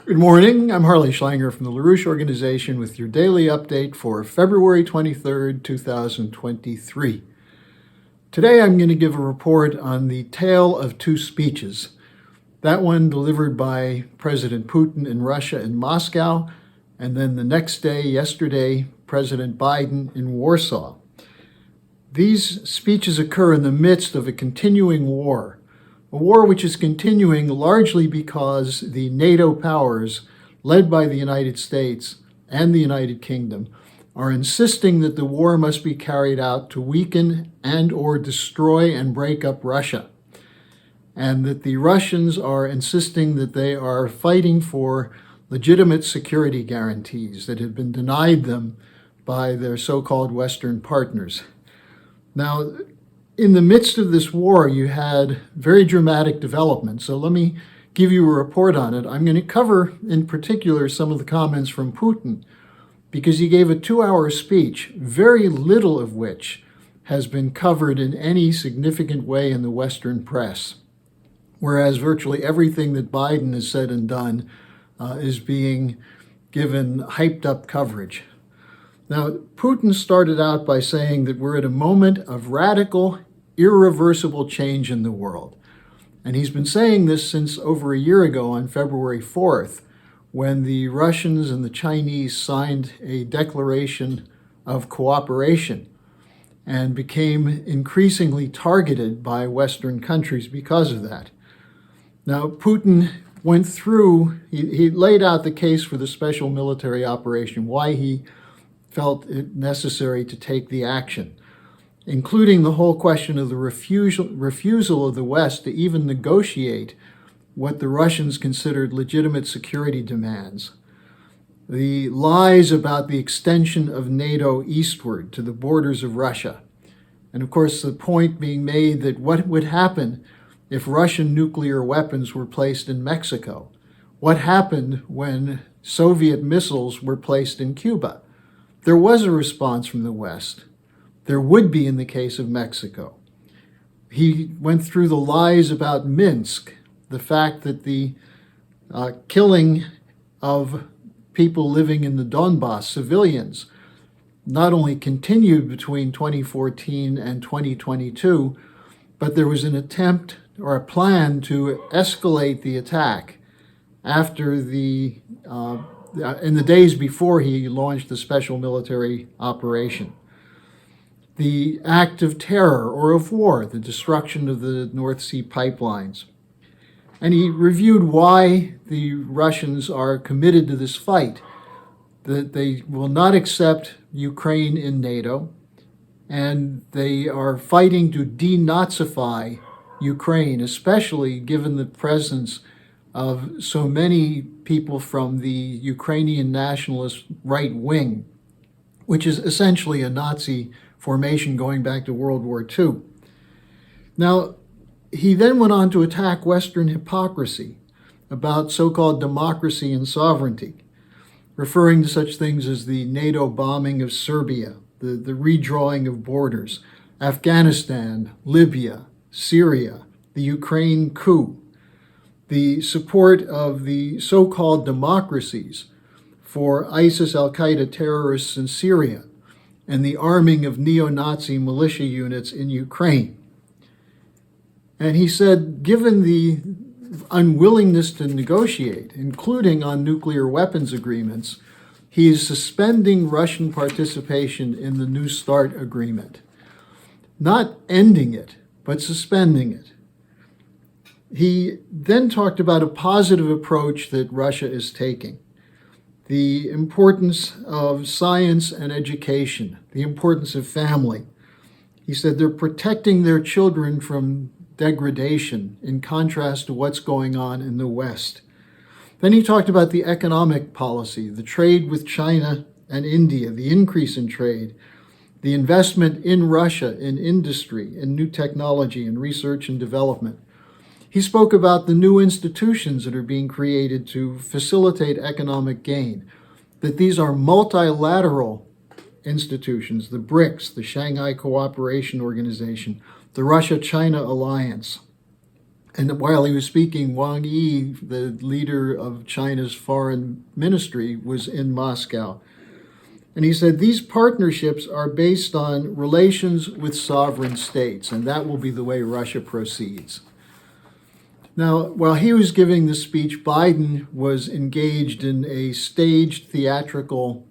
Good morning. I'm Harley Schlanger from the LaRouche Organization with your daily update for February 23rd, 2023. Today I'm going to give a report on the tale of two speeches. That one delivered by President Putin in Russia in Moscow, and then the next day, yesterday, President Biden in Warsaw. These speeches occur in the midst of a continuing war. A war which is continuing largely because the NATO powers, led by the United States and the United Kingdom, are insisting that the war must be carried out to weaken and/or destroy and break up Russia, and that the Russians are insisting that they are fighting for legitimate security guarantees that have been denied them by their so-called Western partners. Now, in the midst of this war, you had very dramatic developments. So let me give you a report on it. I'm going to cover, in particular, some of the comments from Putin, because he gave a 2-hour speech, very little of which has been covered in any significant way in the Western press, whereas virtually everything that Biden has said and done is being given hyped up coverage. Now, Putin started out by saying that we're at a moment of radical, irreversible change in the world. And he's been saying this since over a year ago on February 4th, when the Russians and the Chinese signed a declaration of cooperation and became increasingly targeted by Western countries because of that. Now, Putin went through, he laid out the case for the special military operation, why he felt it necessary to take the action, including the whole question of the refusal of the West to even negotiate what the Russians considered legitimate security demands, the lies about the extension of NATO eastward to the borders of Russia, and of course the point being made that what would happen if Russian nuclear weapons were placed in Mexico? What happened when Soviet missiles were placed in Cuba? There was a response from the West. There would be in the case of Mexico. He went through the lies about Minsk, the fact that the killing of people living in the Donbass, civilians, not only continued between 2014 and 2022, but there was an attempt or a plan to escalate the attack after in the days before he launched the special military operation. The act of terror or of war, the destruction of the North Sea pipelines. And he reviewed why the Russians are committed to this fight, that they will not accept Ukraine in NATO, and they are fighting to denazify Ukraine, especially given the presence of so many people from the Ukrainian nationalist right wing, which is essentially a Nazi formation going back to World War II. Now, he then went on to attack Western hypocrisy about so-called democracy and sovereignty, referring to such things as the NATO bombing of Serbia, the redrawing of borders, Afghanistan, Libya, Syria, the Ukraine coup, the support of the so-called democracies for ISIS Al-Qaeda terrorists in Syria, and the arming of neo-Nazi militia units in Ukraine. And he said, given the unwillingness to negotiate, including on nuclear weapons agreements, he is suspending Russian participation in the New START agreement. Not ending it, but suspending it. He then talked about a positive approach that Russia is taking, the importance of science and education, the importance of family. He said they're protecting their children from degradation in contrast to what's going on in the West. Then he talked about the economic policy, the trade with China and India, the increase in trade, the investment in Russia, in industry, in new technology, in research and development. He spoke about the new institutions that are being created to facilitate economic gain, that these are multilateral institutions, the BRICS, the Shanghai Cooperation Organization, the Russia-China Alliance. And while he was speaking, Wang Yi, the leader of China's foreign ministry, was in Moscow. And he said these partnerships are based on relations with sovereign states, and that will be the way Russia proceeds. Now, while he was giving the speech, Biden was engaged in a staged theatrical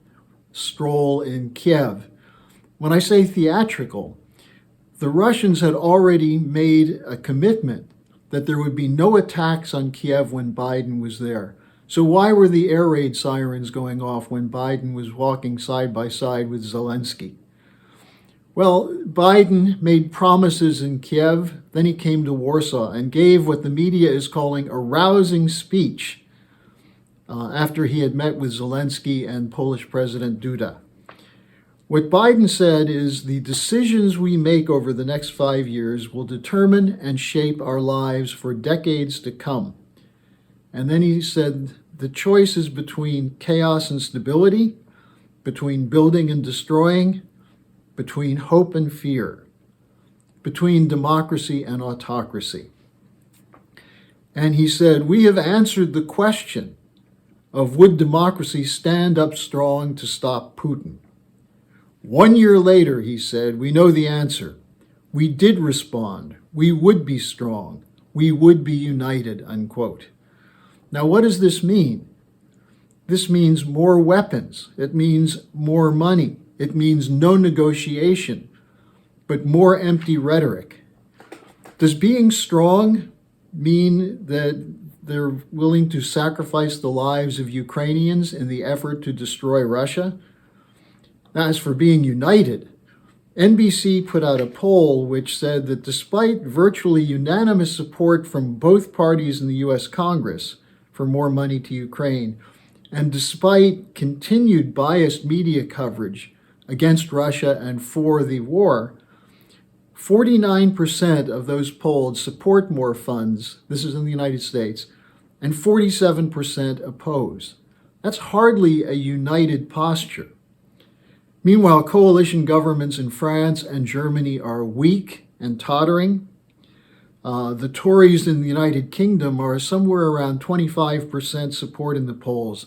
stroll in Kiev. When I say theatrical, the Russians had already made a commitment that there would be no attacks on Kiev when Biden was there. So why were the air raid sirens going off when Biden was walking side by side with Zelensky? Well, Biden made promises in Kiev, then he came to Warsaw and gave what the media is calling a rousing speech after he had met with Zelensky and Polish President Duda. What Biden said is the decisions we make over the next 5 years will determine and shape our lives for decades to come. And then he said the choice is between chaos and stability, between building and destroying, between hope and fear, between democracy and autocracy. And he said, we have answered the question of would democracy stand up strong to stop Putin? 1 year later, he said, we know the answer. We did respond. We would be strong. We would be united, unquote. Now, what does this mean? This means more weapons. It means more money. It means no negotiation, but more empty rhetoric. Does being strong mean that they're willing to sacrifice the lives of Ukrainians in the effort to destroy Russia? Now, as for being united, NBC put out a poll which said that despite virtually unanimous support from both parties in the U.S. Congress for more money to Ukraine, and despite continued biased media coverage against Russia and for the war, 49% of those polled support more funds, this is in the United States, and 47% oppose. That's hardly a united posture. Meanwhile, coalition governments in France and Germany are weak and tottering. The Tories in the United Kingdom are somewhere around 25% support in the polls,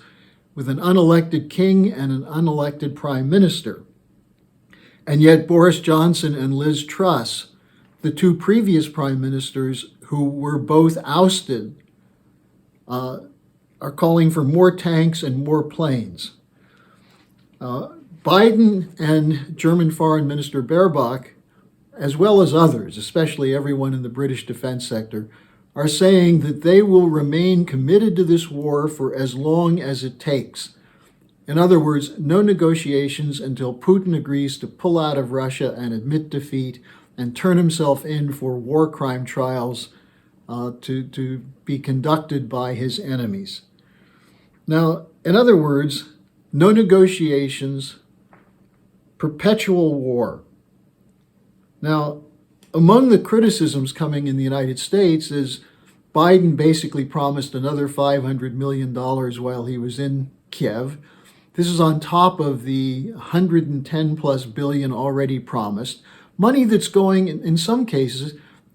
with an unelected king and an unelected prime minister. And yet Boris Johnson and Liz Truss, the two previous prime ministers who were both ousted, are calling for more tanks and more planes. Biden and German Foreign Minister Baerbock, as well as others, especially everyone in the British defense sector, are saying that they will remain committed to this war for as long as it takes. In other words, no negotiations until Putin agrees to pull out of Russia and admit defeat and turn himself in for war crime trials to be conducted by his enemies. Now, in other words, no negotiations, perpetual war. Now, among the criticisms coming in the United States is Biden basically promised another $500 million while he was in Kiev. This is on top of the 110 plus billion already promised, money that's going, in some cases,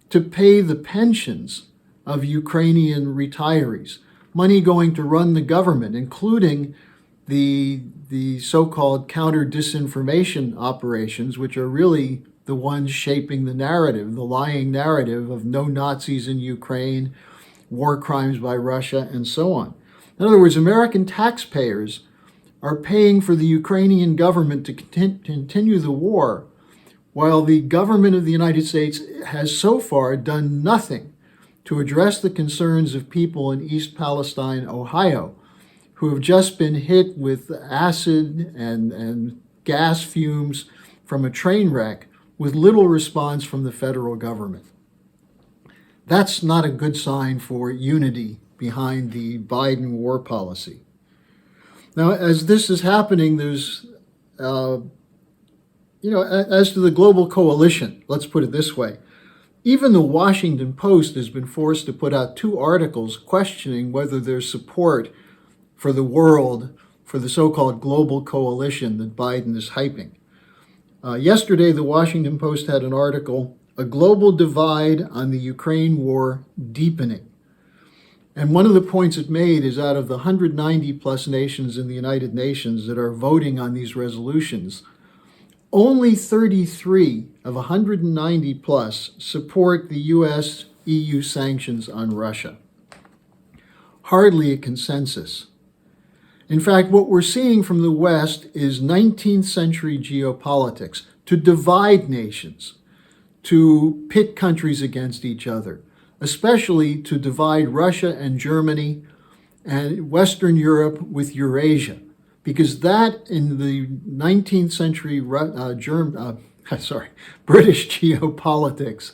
to pay the pensions of Ukrainian retirees, money going to run the government, including the so-called counter-disinformation operations, which are really the ones shaping the narrative, the lying narrative of no Nazis in Ukraine, war crimes by Russia, and so on. In other words, American taxpayers are paying for the Ukrainian government to continue the war, while the government of the United States has so far done nothing to address the concerns of people in East Palestine, Ohio, who have just been hit with acid and gas fumes from a train wreck with little response from the federal government. That's not a good sign for unity behind the Biden war policy. Now, as this is happening, there's, as to the global coalition, let's put it this way, even the Washington Post has been forced to put out 2 articles questioning whether there's support for the world for the so-called global coalition that Biden is hyping. Yesterday, the Washington Post had an article a global divide on the Ukraine war deepening. And one of the points it made is out of the 190 plus nations in the United Nations that are voting on these resolutions, only 33 of 190 plus support the US EU sanctions on Russia. Hardly a consensus. In fact, what we're seeing from the West is 19th century geopolitics to divide nations, to pit countries against each other, especially to divide Russia and Germany and Western Europe with Eurasia, because that in the 19th century British geopolitics,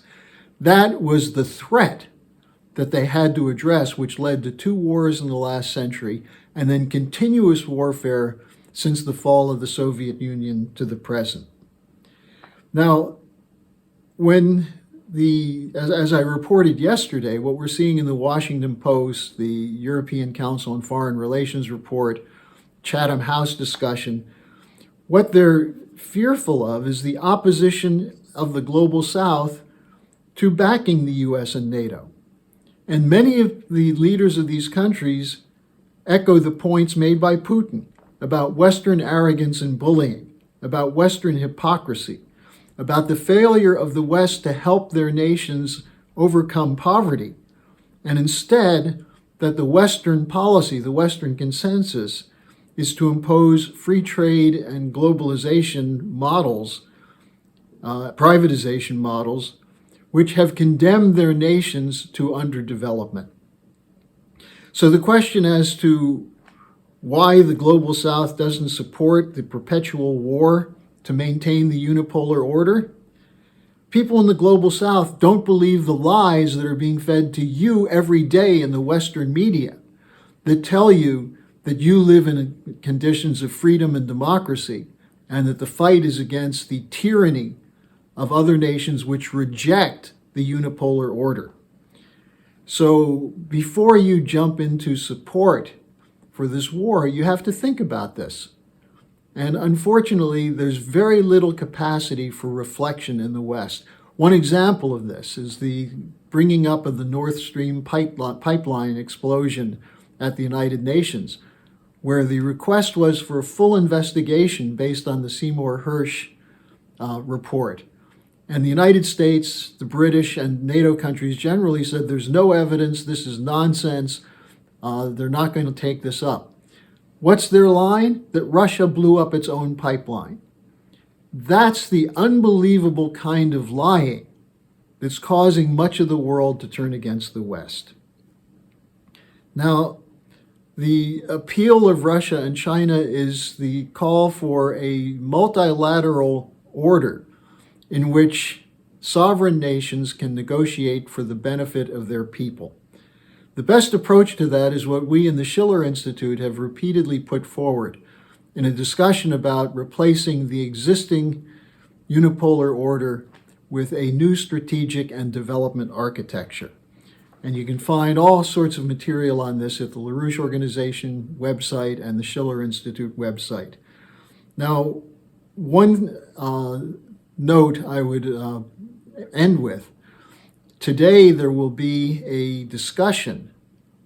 that was the threat that they had to address, which led to 2 wars in the last century and then continuous warfare since the fall of the Soviet Union to the present. Now, as I reported yesterday, what we're seeing in the Washington Post, the European Council on Foreign Relations report, Chatham House discussion, what they're fearful of is the opposition of the Global South to backing the US and NATO. And many of the leaders of these countries echo the points made by Putin about Western arrogance and bullying, about Western hypocrisy, about the failure of the West to help their nations overcome poverty, and instead that the Western policy, the Western consensus, is to impose free trade and globalization models, privatization models, which have condemned their nations to underdevelopment. So the question as to why the Global South doesn't support the perpetual war to maintain the unipolar order, people in the Global South don't believe the lies that are being fed to you every day in the Western media that tell you that you live in conditions of freedom and democracy and that the fight is against the tyranny of other nations which reject the unipolar order. So before you jump into support for this war, you have to think about this. And unfortunately, there's very little capacity for reflection in the West. One example of this is the bringing up of the Nord Stream pipeline explosion at the United Nations, where the request was for a full investigation based on the Seymour Hersh report. And the United States, the British, and NATO countries generally said there's no evidence, this is nonsense, they're not going to take this up. What's their line? That Russia blew up its own pipeline. That's the unbelievable kind of lying that's causing much of the world to turn against the West. Now, the appeal of Russia and China is the call for a multilateral order in which sovereign nations can negotiate for the benefit of their people. The best approach to that is what we in the Schiller Institute have repeatedly put forward in a discussion about replacing the existing unipolar order with a new strategic and development architecture. And you can find all sorts of material on this at the LaRouche Organization website and the Schiller Institute website. Now, one note I would end with. Today there will be a discussion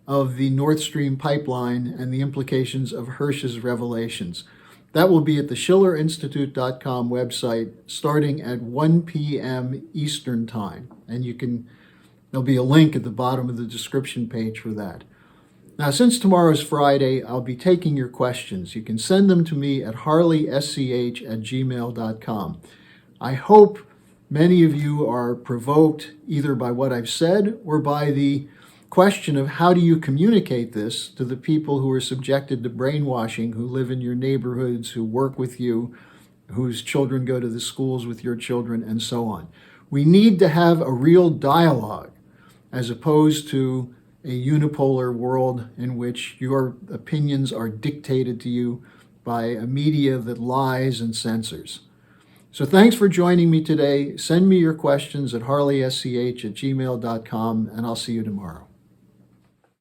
of the Nord Stream pipeline and the implications of Hersh's revelations. That will be at the schillerinstitute.com website starting at 1 p.m. Eastern Time. And there'll be a link at the bottom of the description page for that. Now, since tomorrow's Friday, I'll be taking your questions. You can send them to me at harleysch@gmail.com. I hope many of you are provoked either by what I've said or by the question of how do you communicate this to the people who are subjected to brainwashing, who live in your neighborhoods, who work with you, whose children go to the schools with your children, and so on. We need to have a real dialogue as opposed to a unipolar world in which your opinions are dictated to you by a media that lies and censors. So thanks for joining me today. Send me your questions at harleysch@gmail.com, and I'll see you tomorrow.